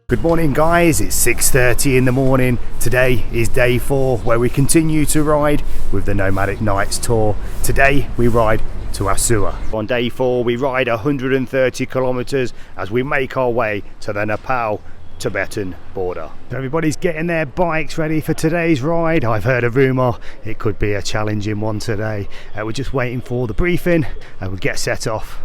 Good morning guys, it's 6:30 in the morning. Today is day 4 where we continue to ride with the Nomadic Nights tour. Today we ride to Asua. On day 4 we ride 130 kilometers as we make our way to the Nepal Tibetan border. Everybody's getting their bikes ready for today's ride. I've heard a rumour it could be a challenging one today. We're just waiting for the briefing and we'll get set off.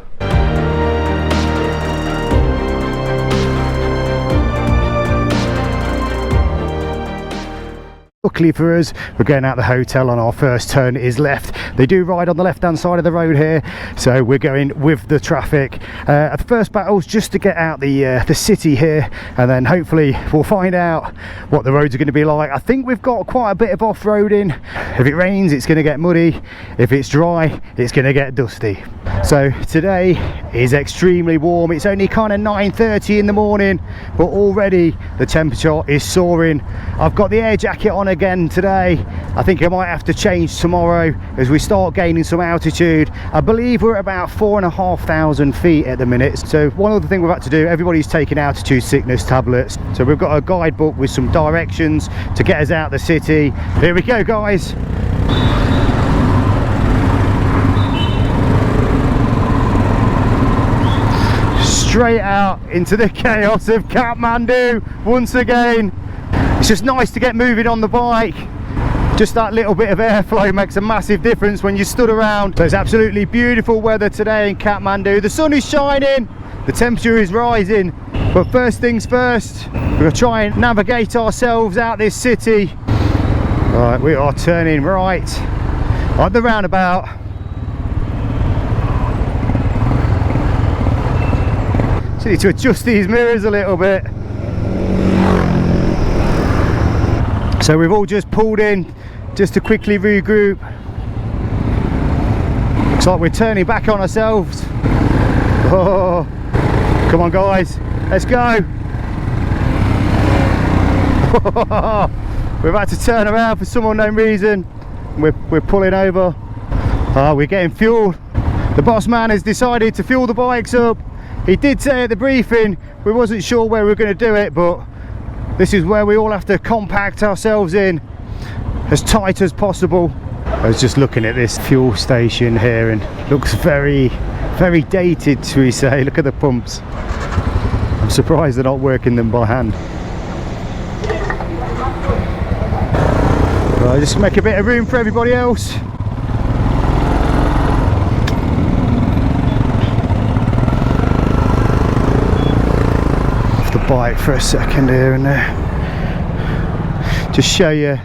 Luckily for us, we're going out the hotel on our first turn is left. They do ride on the left hand side of the road here, so we're going with the traffic. The first battle's just to get out the city here, and then hopefully we'll find out what the roads are going to be like. I think we've got quite a bit of off-roading. If it rains, it's going to get muddy. If it's dry, it's going to get dusty. So today is extremely warm. It's only kind of 9:30 in the morning, but already the temperature is soaring. I've got the air jacket on again today. I think I might have to change tomorrow as we start gaining some altitude. I believe we're at about 4,500 feet at the minute. So one other thing we've had to do, everybody's taking altitude sickness tablets. So we've got a guidebook with some directions to get us out the city. Here we go guys. Straight out into the chaos of Kathmandu once again. It's just nice to get moving on the bike. Just that little bit of airflow makes a massive difference when you stood around. So it's absolutely beautiful weather today in Kathmandu. The sun is shining, the temperature is rising, but first things first, we're going to try and navigate ourselves out this city. Right, we are turning right at the roundabout. Just need to adjust these mirrors a little bit. So we've all just pulled in just to quickly regroup. Looks like we're turning back on ourselves. Oh, come on guys, let's go. We've had to turn around for some unknown reason. We're pulling over. We're getting fuel. The boss man has decided to fuel the bikes up. He did say at the briefing we wasn't sure where we were going to do it, but this is where we all have to compact ourselves in as tight as possible. I was just looking at this fuel station here and looks very, very dated, shall we say. Look at the pumps. I'm surprised they're not working them by hand. Right, just make a bit of room for everybody else. Bike for a second here and there, just show you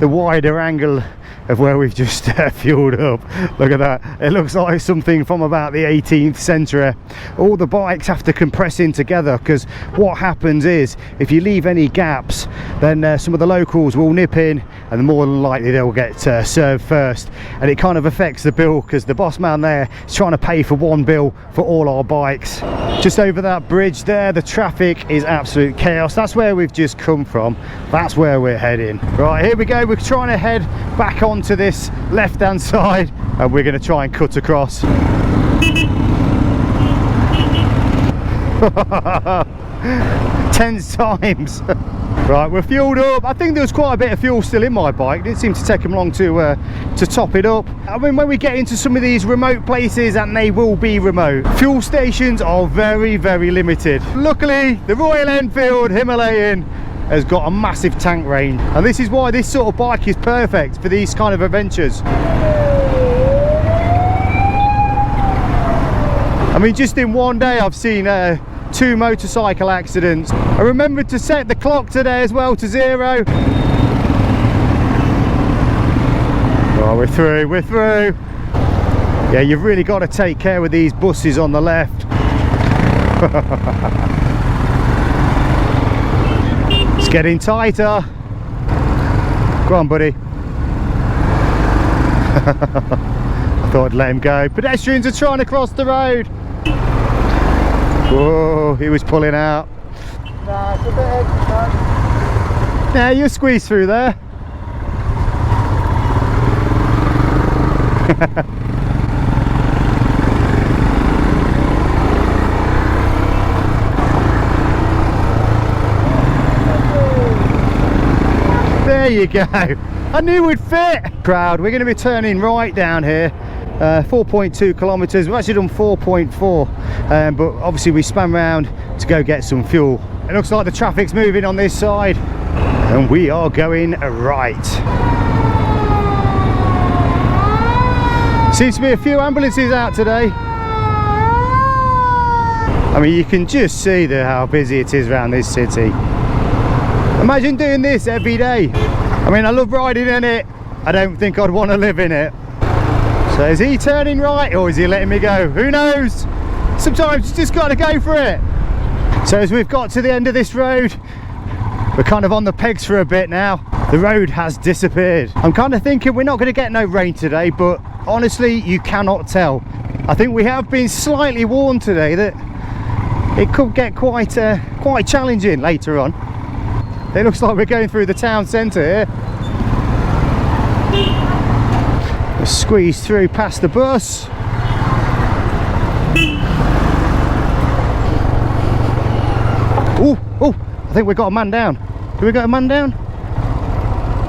the wider angle of where we've just fueled up. Look at that, it looks like something from about the 18th century. All the bikes have to compress in together because what happens is if you leave any gaps, then some of the locals will nip in and more than likely they'll get served first, and it kind of affects the bill because the boss man there is trying to pay for one bill for all our bikes. Just over that bridge there, the traffic is absolute chaos. That's where we've just come from. That's where we're heading. Right, here we go. We're trying to head back onto this left hand side and we're going to try and cut across. 10 times. Right, we're fueled up. I think there was quite a bit of fuel still in my bike. It didn't seem to take them long to top it up. I mean, when we get into some of these remote places, and they will be remote, fuel stations are very, very limited. Luckily, the Royal Enfield Himalayan has got a massive tank range, and this is why this sort of bike is perfect for these kind of adventures. I mean, just in one day I've seen 2 motorcycle accidents. I remembered to set the clock today as well to 0. Oh, we're through, we're through. Yeah, you've really got to take care with these buses on the left. It's getting tighter. Go on, buddy. I thought I'd let him go. Pedestrians are trying to cross the road. Whoa, he was pulling out. Nah, it's a bit edgy, man. Yeah, you squeeze through there. There you go. I knew we'd fit. Crowd, we're going to be turning right down here. 4.2 kilometers. We've actually done 4.4, but obviously we span round to go get some fuel. It looks like the traffic's moving on this side, and we are going right. Seems to be a few ambulances out today. I mean, you can just see how busy it is around this city. Imagine doing this every day. I mean, I love riding in it. I don't think I'd want to live in it. So is he turning right, or is he letting me go? Who knows? Sometimes you just got to go for it. So as we've got to the end of this road, we're kind of on the pegs for a bit now. The road has disappeared. I'm kind of thinking we're not going to get no rain today, but honestly, you cannot tell. I think we have been slightly warned today that it could get quite challenging later on. It looks like we're going through the town centre here. We'll squeeze through past the bus. Oh, I think we got a man down. Did we got a man down?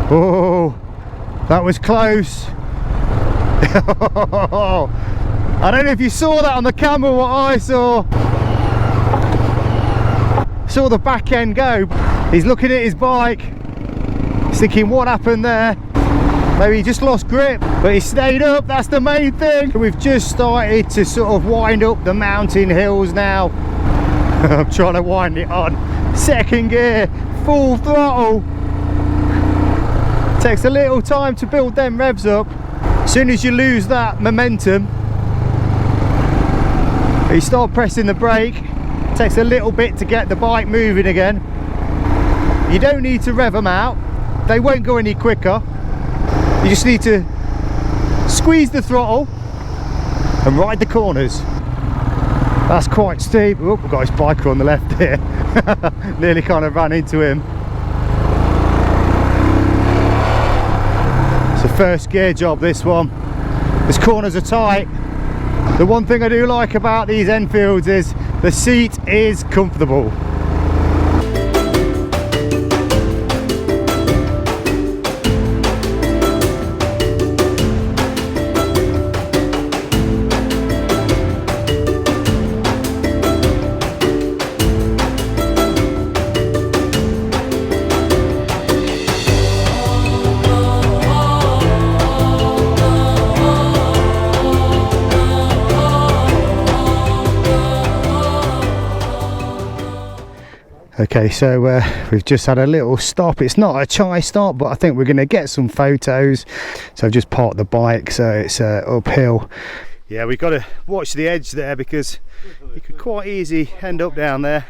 Oh, that was close. I don't know if you saw that on the camera, what I saw. Saw the back end go. He's looking at his bike. He's thinking, what happened there? Maybe he just lost grip, but he stayed up. That's the main thing. We've just started to sort of wind up the mountain hills now. I'm trying to wind it on. Second gear, full throttle. Takes a little time to build them revs up. As soon as you lose that momentum, you start pressing the brake. It takes a little bit to get the bike moving again. You don't need to rev them out. They won't go any quicker. You just need to squeeze the throttle and ride the corners. That's quite steep. Oh, we've got his biker on the left here. Nearly kind of ran into him. It's a first gear job, this one. These corners are tight. The one thing I do like about these Enfields is the seat is comfortable. Okay, so we've just had a little stop. It's not a chai stop, but I think we're going to get some photos. So I've just parked the bike, so it's uphill. Yeah, we've got to watch the edge there because you could quite easily end up down there.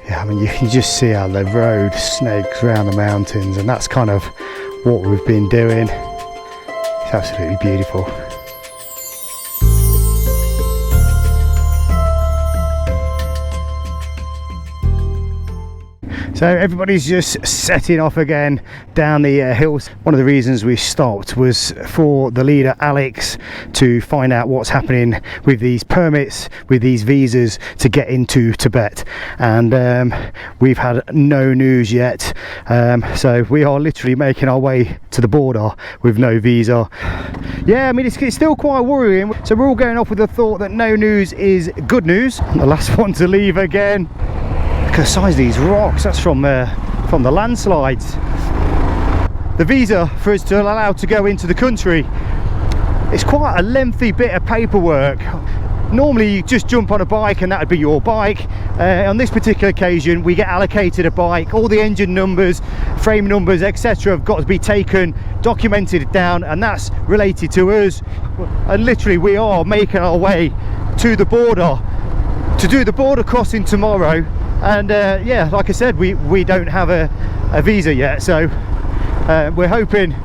Yeah, I mean, you can just see how the road snakes around the mountains, and that's kind of what we've been doing. It's absolutely beautiful. So everybody's just setting off again down the hills. One of the reasons we stopped was for the leader Alex to find out what's happening with these permits, with these visas to get into Tibet, and we've had no news yet. So we are literally making our way to the border with no visa. Yeah, I mean, it's still quite worrying. So we're all going off with the thought that no news is good news. I'm the last one to leave again. Look at the size of these rocks. That's from the landslides. The visa for us to allow to go into the country, it's quite a lengthy bit of paperwork. Normally you just jump on a bike and that would be your bike. On this particular occasion we get allocated a bike. All the engine numbers, frame numbers, etc. have got to be taken, documented down, and that's related to us. And literally we are making our way to the border to do the border crossing tomorrow. And yeah, like I said, we don't have a visa yet, so we're hoping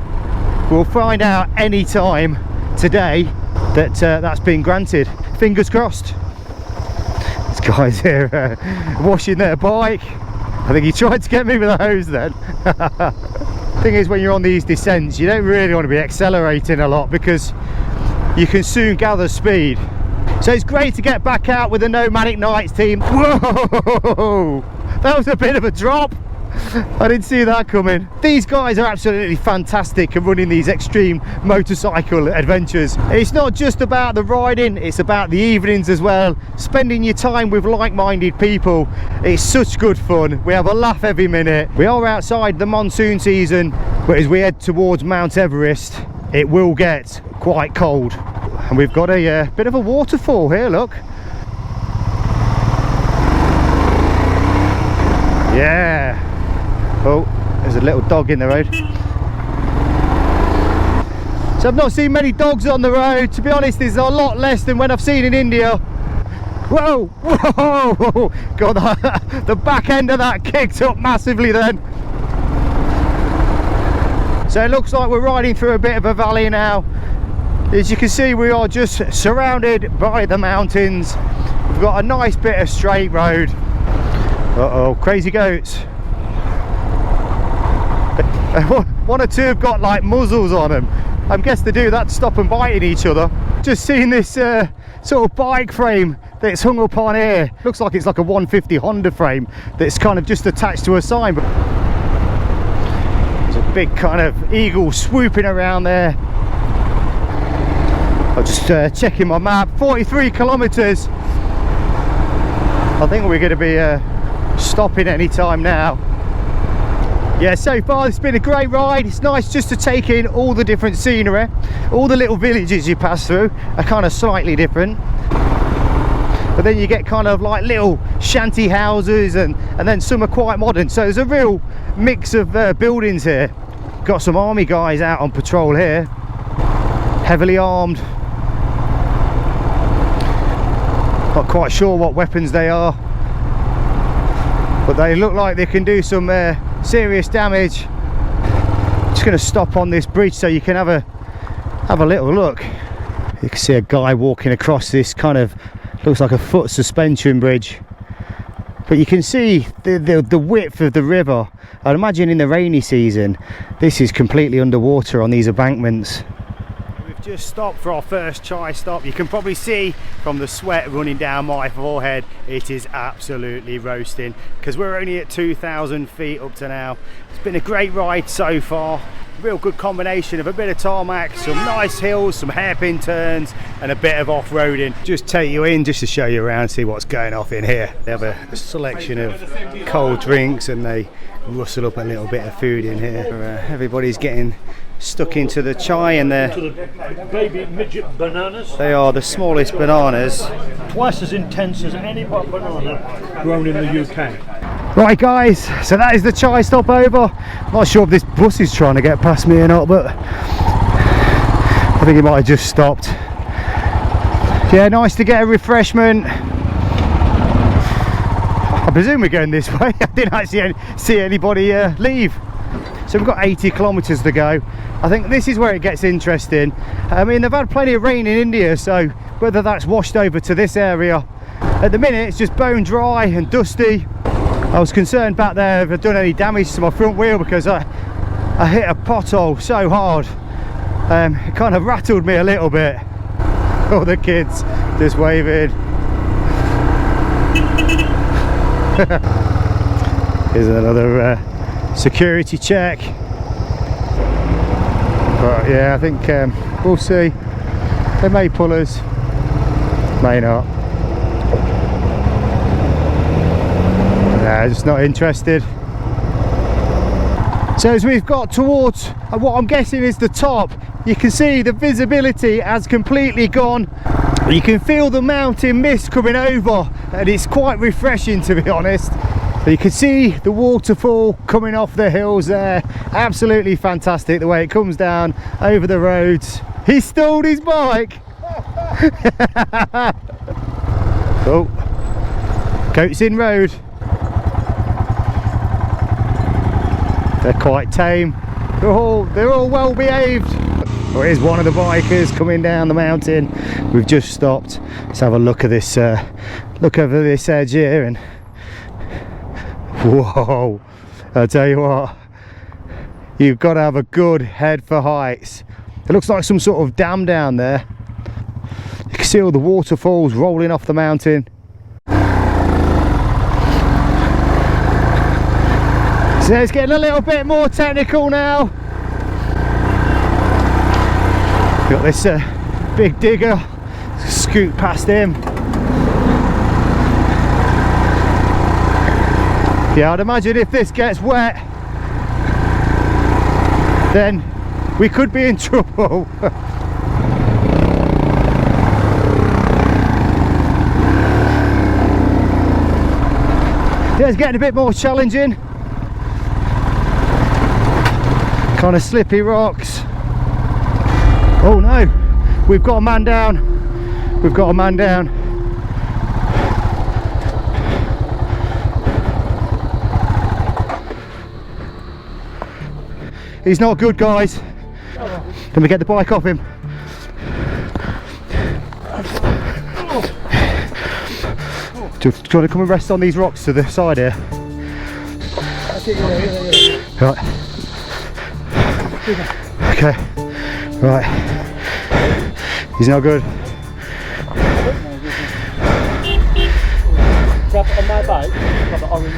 we'll find out any time today that that's been granted. Fingers crossed. This guy's here washing their bike. I think he tried to get me with a hose then. Thing is, when you're on these descents, you don't really want to be accelerating a lot because you can soon gather speed. So it's great to get back out with the Nomadic Nights team. Whoa, that was a bit of a drop. I didn't see that coming. These guys are absolutely fantastic at running these extreme motorcycle adventures. It's not just about the riding, it's about the evenings as well. Spending your time with like-minded people. It's such good fun. We have a laugh every minute. We are outside the monsoon season, but as we head towards Mount Everest, it will get quite cold. And we've got a bit of a waterfall here, look. Yeah. Oh, there's a little dog in the road. So I've not seen many dogs on the road. To be honest, there's a lot less than when I've seen in India. Whoa, whoa, God, the back end of that kicked up massively then. So it looks like we're riding through a bit of a valley now. As you can see, we are just surrounded by the mountains. We've got a nice bit of straight road. Uh-oh, crazy goats. One or two have got like muzzles on them. I guess they do that to stop them biting each other. Just seeing this sort of bike frame that's hung up on here. Looks like it's like a 150 Honda frame that's kind of just attached to a sign. There's a big kind of eagle swooping around there. I'm just checking my map. 43 kilometers. I think we're going to be stopping any time now. Yeah, so far it's been a great ride. It's nice just to take in all the different scenery. All the little villages you pass through are kind of slightly different, but then you get kind of like little shanty houses, and then some are quite modern. So there's a real mix of buildings here. Got some army guys out on patrol here, heavily armed. Not quite sure what weapons they are, but they look like they can do some serious damage. Just going to stop on this bridge so you can have a little look. You can see a guy walking across this kind of looks like a foot suspension bridge, but you can see the width of the river. I'd imagine in the rainy season this is completely underwater on these embankments. We've just stopped for our first chai stop. You can probably see from the sweat running down my forehead, it is absolutely roasting because we're only at 2,000 feet up to now. It's been a great ride so far. Real good combination of a bit of tarmac, some nice hills, some hairpin turns, and a bit of off-roading. Just take you in just to show you around, see what's going off in here. They have a selection of cold drinks and they rustle up a little bit of food in here. Everybody's getting stuck into the chai, and the baby midget bananas. They are the smallest bananas. Twice as intense as any banana grown in the UK. Right guys, so that is the chai stop over. Not sure if this bus is trying to get past me or not, but I think it might have just stopped. Yeah, nice to get a refreshment. I presume we're going this way. I didn't actually see anybody leave. So we've got 80 kilometers to go. I think this is where it gets interesting. I mean, they've had plenty of rain in India, so whether that's washed over to this area. At the minute it's just bone dry and dusty. I was concerned back there if I'd done any damage to my front wheel because I hit a pothole so hard. It kind of rattled me a little bit. All the kids just waving. Here's another security check. But yeah, I think we'll see. They may pull us, may not. Nah, just not interested. So as we've got towards what I'm guessing is the top, you can see the visibility has completely gone. You can feel the mountain mist coming over, and it's quite refreshing, to be honest. So you can see the waterfall coming off the hills there. Absolutely fantastic the way it comes down over the roads. He stole his bike. Oh, Goats in road. They're quite tame. They're all well behaved. Well, here's one of the bikers coming down the mountain. We've just stopped. Let's have a look at this. Look over this edge here, and whoa! I tell you what, you've got to have a good head for heights. It looks like some sort of dam down there. You can see all the waterfalls rolling off the mountain. So it's getting a little bit more technical now. Got this big digger, scoot past him. Yeah, I'd imagine if this gets wet, then we could be in trouble. Yeah, it's getting a bit more challenging. Kind of slippy rocks. Oh no, we've got a man down. We've got a man down. He's not good, guys. Can we get the bike off him? Do you want to come and rest on these rocks to the side here? Right. Okay. Right. He's not good. Grab on my bike, grab the orange.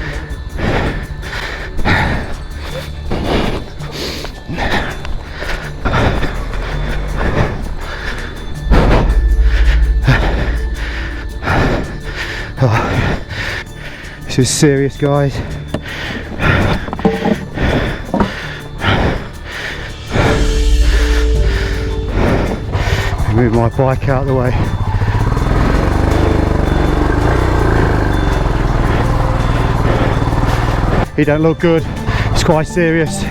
Oh, this is serious, guys. Move my bike out of the way. He don't look good. It's quite serious.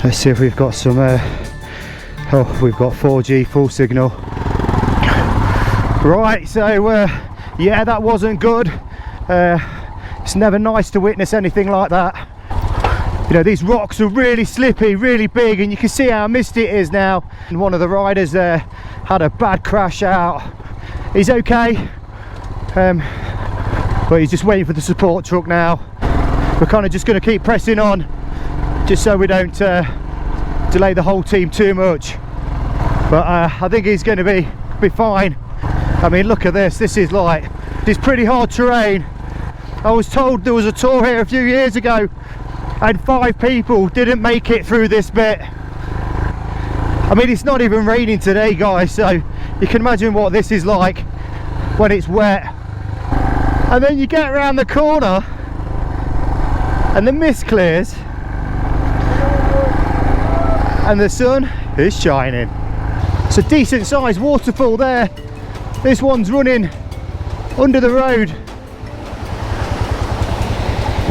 Let's see if we've got some. Oh, we've got 4G full signal. Right, so yeah, that wasn't good. It's never nice to witness anything like that. You know, these rocks are really slippy, really big, and you can see how misty it is now. And one of the riders there had a bad crash out. He's okay, but he's just waiting for the support truck now. We're kind of just going to keep pressing on, just so we don't delay the whole team too much. But I think he's going to be fine. I mean, look at this. This is pretty hard terrain. I was told there was a tour here a few years ago and 5 people didn't make it through this bit. I mean, it's not even raining today, guys, so you can imagine what this is like when it's wet. And then you get around the corner and the mist clears and the sun is shining. It's a decent sized waterfall there. This one's running under the road.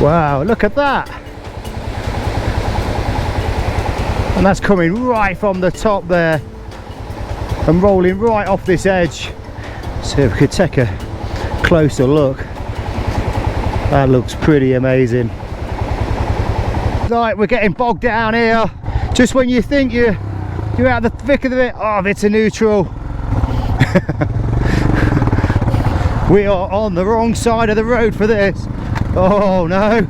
Wow, look at that. And that's coming right from the top there and rolling right off this edge. So if we could take a closer look, that looks pretty amazing. Like, we're getting bogged down here. Just when you think you're out of the thick of it, oh, it's a neutral. We are on the wrong side of the road for this. Oh no.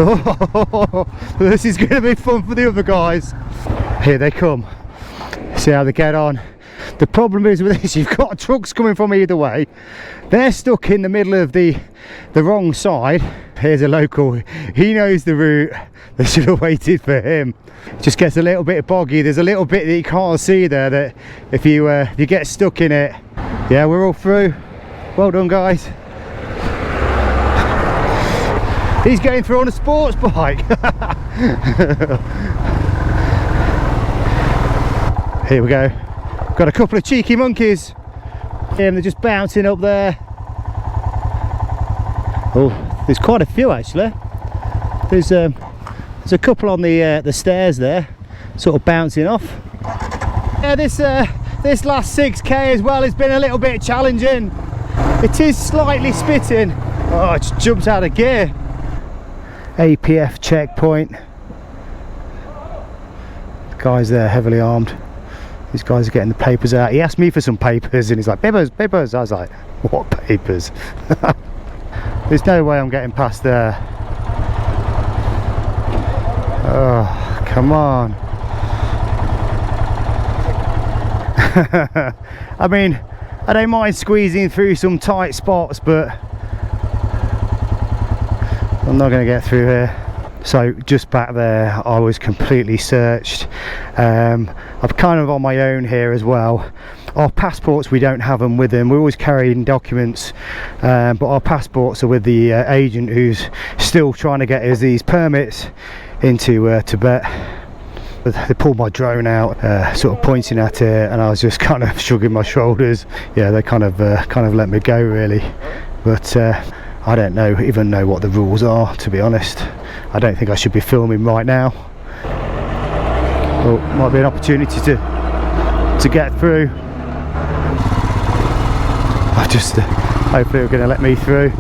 Oh, this is going to be fun for the other guys. Here they come. See how they get on. The problem is with this, you've got trucks coming from either way. They're stuck in the middle of the wrong side. Here's a local. He knows the route. They should have waited for him. Just gets a little bit boggy. There's a little bit that you can't see there that if you get stuck in it. Yeah, we're all through. Well done, guys. He's getting through on a sports bike. Here we go. Got a couple of cheeky monkeys. And they're just bouncing up there. Oh, there's quite a few actually. There's a couple on the stairs there, sort of bouncing off. Yeah, this last 6k as well has been a little bit challenging. It is slightly spitting. Oh, it just jumps out of gear. APF checkpoint. The guys there heavily armed. These guys are getting the papers out. He asked me for some papers and he's like, papers, papers. I was like, what papers? There's no way I'm getting past there. Oh, come on. I mean, I don't mind squeezing through some tight spots, but I'm not going to get through here. So just back there I was completely searched. I'm kind of on my own here as well. Our passports, we don't have them with them. We're always carrying documents, but our passports are with the agent who's still trying to get us these permits into Tibet. They pulled my drone out, sort of pointing at it, and I was just kind of shrugging my shoulders. Yeah, they kind of let me go really, but I don't even know what the rules are, to be honest. I don't think I should be filming right now. Well, might be an opportunity to get through. I just hopefully they're going to let me through.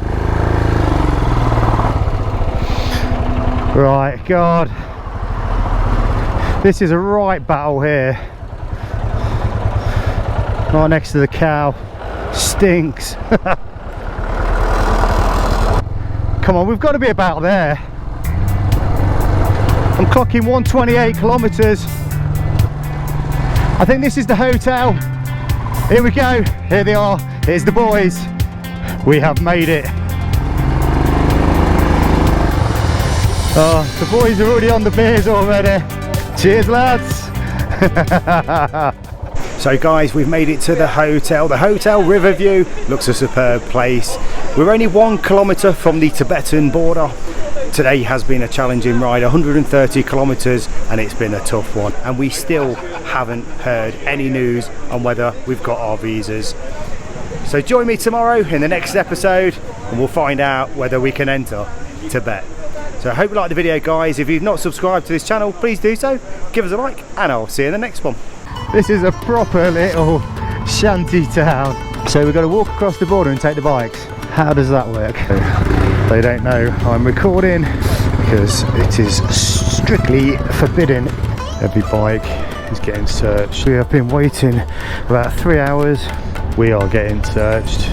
Right, God, this is a right battle here. Right next to the cow. Stinks. Come on, we've got to be about there. I'm clocking 128 kilometers. I think this is the hotel. Here we go. Here they are. Here's the boys. We have made it. Oh, the boys are already on the beers already. Cheers, lads. So guys, we've made it to the hotel. The Hotel Riverview looks a superb place. We're only 1 kilometre from the Tibetan border. Today has been a challenging ride, 130 kilometres, and it's been a tough one. And we still haven't heard any news on whether we've got our visas. So join me tomorrow in the next episode and we'll find out whether we can enter Tibet. So I hope you liked the video, guys. If you've not subscribed to this channel, please do so. Give us a like and I'll see you in the next one. This is a proper little shanty town. So we've got to walk across the border and take the bikes. How does that work? They don't know I'm recording because it is strictly forbidden. Every bike is getting searched. We have been waiting about 3 hours. We are getting searched.